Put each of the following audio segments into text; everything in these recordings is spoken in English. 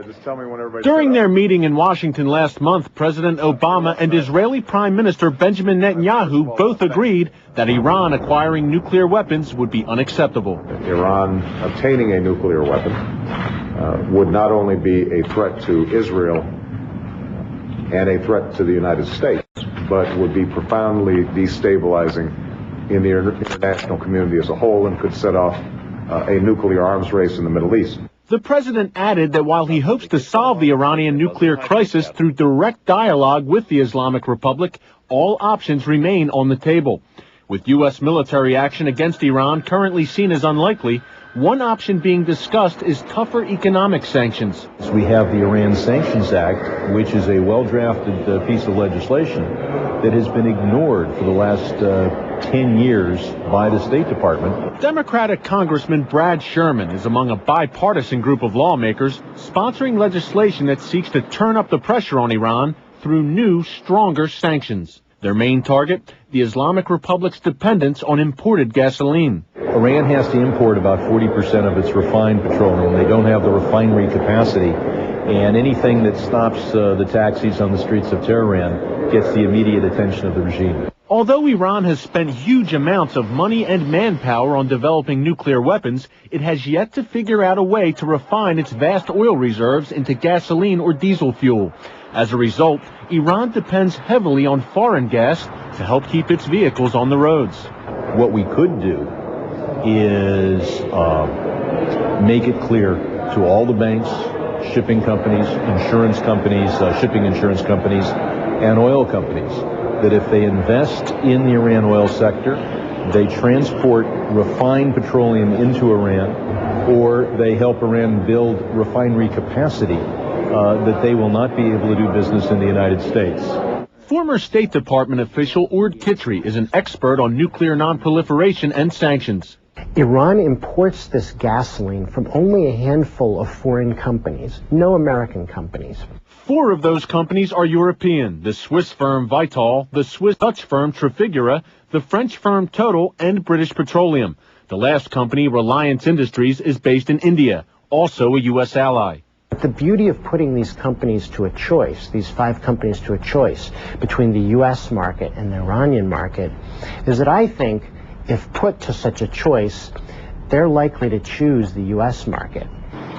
Just tell me when everybody. During their meeting in Washington last month, President Obama and Israeli Prime Minister Benjamin Netanyahu both agreed that Iran acquiring nuclear weapons would be unacceptable. Iran obtaining a nuclear weapon would not only be a threat to Israel and a threat to the United States, but would be profoundly destabilizing in the international community as a whole and could set off a nuclear arms race in the Middle East. The president added that while he hopes to solve the Iranian nuclear crisis through direct dialogue with the Islamic Republic, all options remain on the table. With U.S. military action against Iran currently seen as unlikely, one option being discussed is tougher economic sanctions. We have the Iran Sanctions Act, which is a well-drafted piece of legislation that has been ignored for the last 10 years by the State Department. Democratic Congressman Brad Sherman is among a bipartisan group of lawmakers sponsoring legislation that seeks to turn up the pressure on Iran through new, stronger sanctions. Their main target, the Islamic Republic's dependence on imported gasoline. Iran has to import about 40% of its refined petroleum. They don't have the refinery capacity, and anything that stops the taxis on the streets of Tehran gets the immediate attention of the regime. Although Iran has spent huge amounts of money and manpower on developing nuclear weapons, it has yet to figure out a way to refine its vast oil reserves into gasoline or diesel fuel. As a result, Iran depends heavily on foreign gas to help keep its vehicles on the roads. What we could do is make it clear to all the banks, shipping companies, insurance companies, shipping insurance companies, and oil companies that if they invest in the Iran oil sector, they transport refined petroleum into Iran, or they help Iran build refinery capacity, that they will not be able to do business in the United States. Former State Department official Ord Kitri is an expert on nuclear nonproliferation and sanctions. Iran imports this gasoline from only a handful of foreign companies, no American companies. 4 of those companies are European: the Swiss firm Vitol, the Swiss-Dutch firm Trafigura, the French firm Total, and British Petroleum. The last company, Reliance Industries, is based in India, also a U.S. ally. But the beauty of putting these companies to a choice, these 5 companies to a choice between the U.S. market and the Iranian market, is that I think if put to such a choice, they're likely to choose the U.S. market.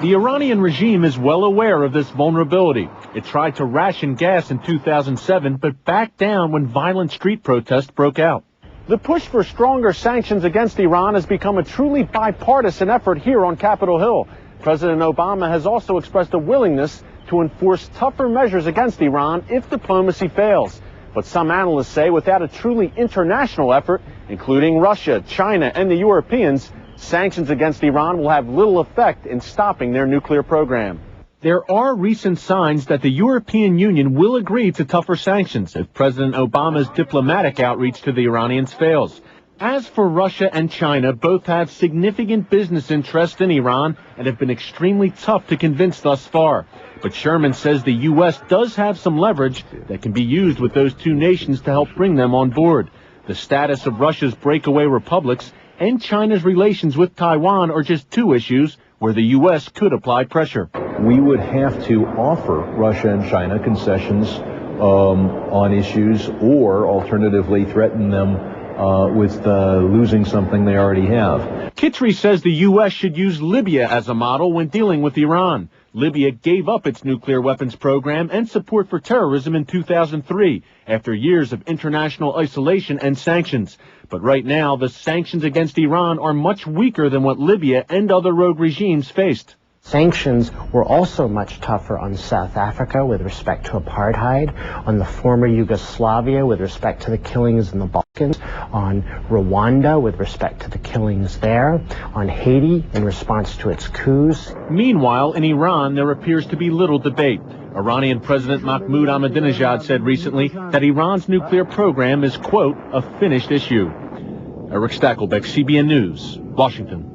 The Iranian regime is well aware of this vulnerability. It tried to ration gas in 2007, but backed down when violent street protests broke out. The push for stronger sanctions against Iran has become a truly bipartisan effort here on Capitol Hill. President Obama has also expressed a willingness to enforce tougher measures against Iran if diplomacy fails. But some analysts say without a truly international effort, including Russia, China, and the Europeans, sanctions against Iran will have little effect in stopping their nuclear program. There are recent signs that the European Union will agree to tougher sanctions if President Obama's diplomatic outreach to the Iranians fails. As for Russia and China, both have significant business interests in Iran and have been extremely tough to convince thus far. But Sherman says the U.S. does have some leverage that can be used with those 2 nations to help bring them on board. The status of Russia's breakaway republics and China's relations with Taiwan are just 2 issues where the U.S. could apply pressure. We would have to offer Russia and China concessions on issues, or alternatively threaten them with losing something they already have. Kitri says the U.S. should use Libya as a model when dealing with Iran. Libya gave up its nuclear weapons program and support for terrorism in 2003 after years of international isolation and sanctions. But right now, the sanctions against Iran are much weaker than what Libya and other rogue regimes faced. Sanctions were also much tougher on South Africa with respect to apartheid, on the former Yugoslavia with respect to the killings in the Balkans, on Rwanda with respect to the killings there, on Haiti in response to its coups. Meanwhile, in Iran, there appears to be little debate. Iranian President Mahmoud Ahmadinejad said recently that Iran's nuclear program is, quote, a finished issue. Eric Stakelbeck, CBN News, Washington.